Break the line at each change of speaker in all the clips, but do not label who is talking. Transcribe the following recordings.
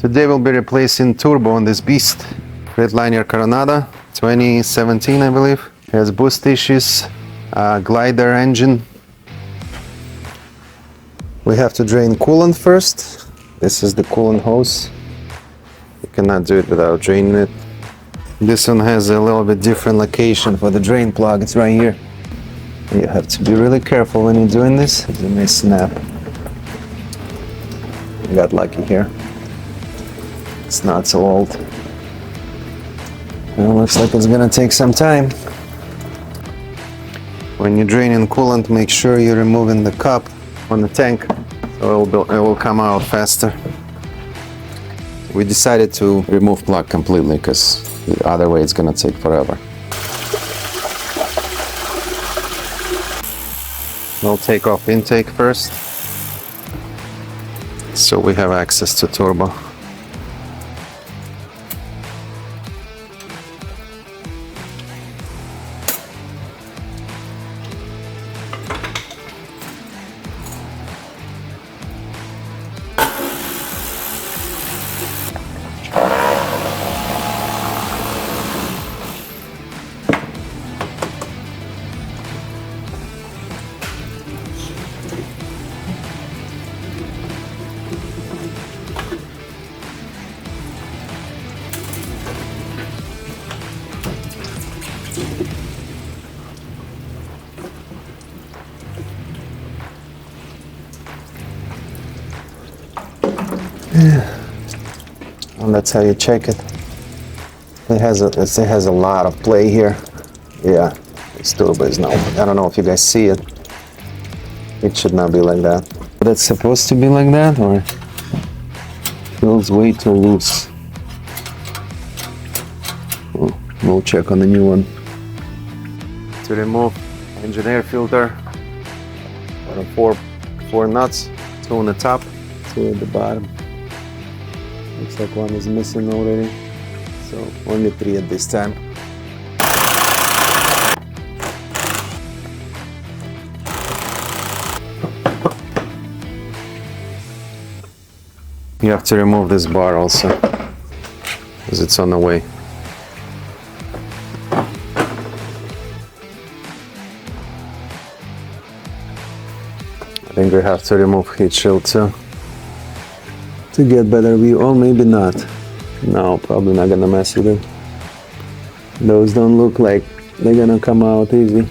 Today we'll be replacing turbo on this beast. Freightliner Coronado, 2017 I believe. Has boost issues, glider engine. We have to drain coolant first. This is the coolant hose. You cannot do it without draining it. This one has a little bit different location for the drain plug. It's right here. You have to be really careful when you're doing this. It may snap. I got lucky here. It's not so old. It looks like it's gonna take some time. When you're draining coolant, make sure you're removing the cup on the tank, so it will come out faster. We decided to remove plug completely because the other way it's gonna take forever. We'll take off intake first, so we have access to turbo. And that's how you check it. It has a lot of play here. Yeah, this turbo is not. I don't know if you guys see it. It should not be like that. But it's supposed to be like that, or it feels way too loose. We'll check on the new one. To remove engine air filter, four nuts, 2 on the top, 2 at the bottom. Looks like one is missing already, so only 3 at this time. You have to remove this bar also, because it's on the way. I think we have to remove heat shield too, to get better view, or maybe not. No, probably not gonna mess with it. Those don't look like they're gonna come out easy.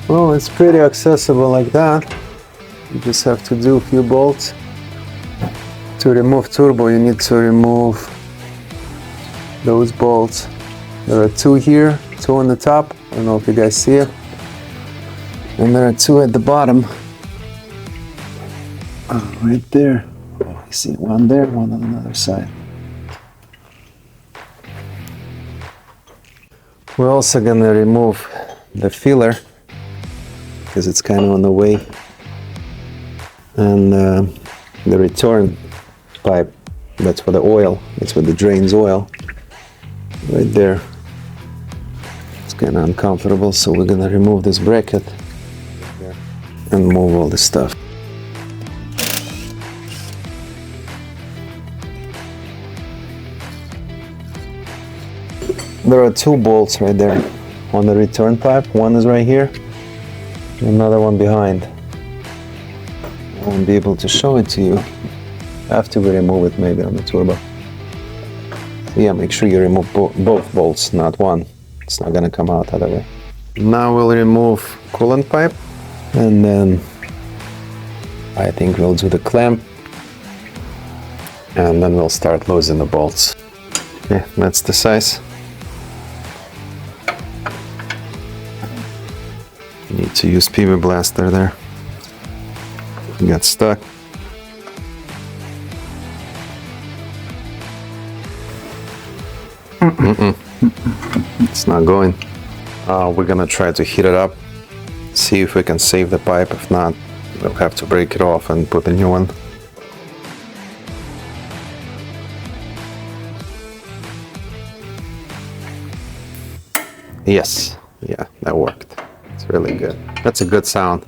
Well, it's pretty accessible like that. You just have to do a few bolts. To remove turbo, you need to remove those bolts. There are 2 here, 2 on the top. I don't know if you guys see it. And there are 2 at the bottom. Oh, right there. Oh, you see one there, one on another side. We're also gonna remove the filler because it's kind of on the way, and the return pipe. That's for the oil. That's where the drains oil. Right there. It's kind of uncomfortable, so we're gonna remove this bracket and move all the stuff. There are 2 bolts right there on the return pipe. One is right here, another one behind. I won't be able to show it to you after we remove it, maybe on the turbo. So yeah, make sure you remove both bolts, not one. It's not gonna come out other way. Now we'll remove coolant pipe, and then I think we'll do the clamp, and then we'll start losing the bolts. Okay, that's the size. You need to use PV blaster there. You got stuck. It's not going. We're gonna try to heat it up, see if we can save the pipe. If not, we'll have to break it off and put a new one. Yes, yeah, that worked. It's really good. That's a good sound.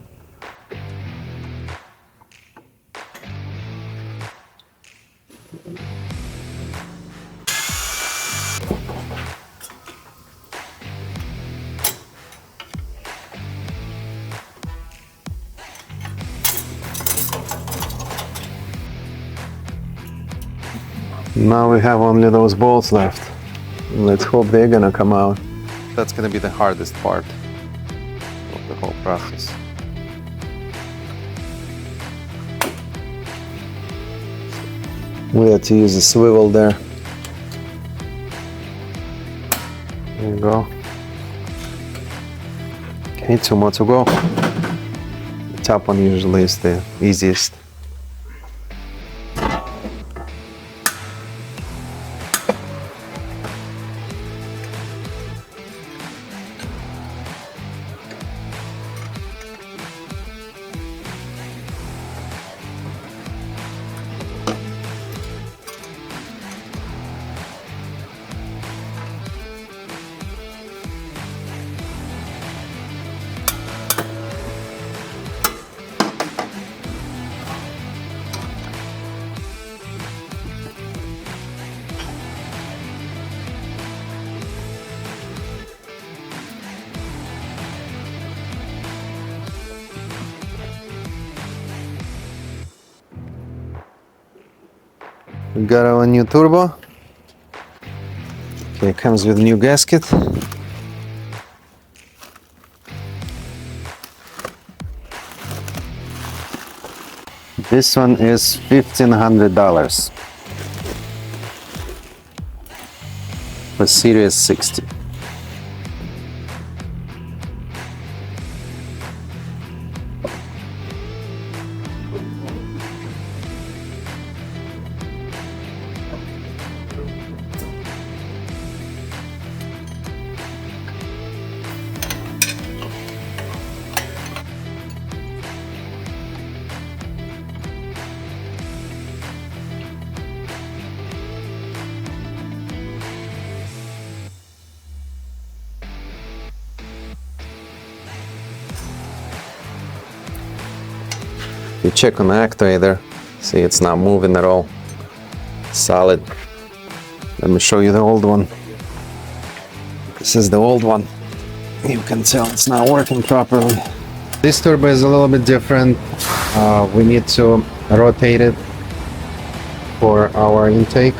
Now we have only those bolts left. Let's hope they're gonna come out. That's gonna be the hardest part of the whole process. We have to use a swivel there. There you go. Okay, 2 more to go. The top one usually is the easiest. We got our new turbo. Okay, comes with new gasket. This one is $1,500 for Series 60. You check on the actuator, see it's not moving at all. Solid. Let me show you the old one. This is the old one. You can tell it's not working properly. This turbo is a little bit different. We need to rotate it for our intake.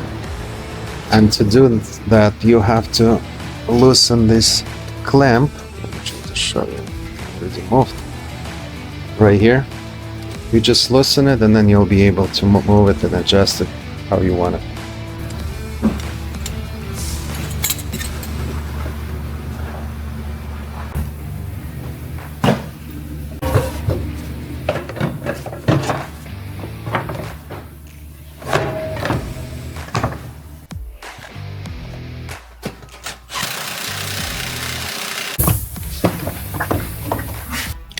And to do that, you have to loosen this clamp. Let me just show you. Already moved. Right here. You just loosen it and then you'll be able to move it and adjust it how you want it.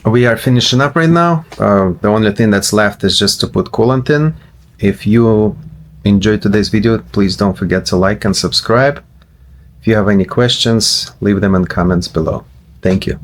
We are finishing up right now. The only thing that's left is just to put coolant in. If you enjoyed today's video, please don't forget to like and subscribe. If you have any questions, leave them in comments below. Thank you.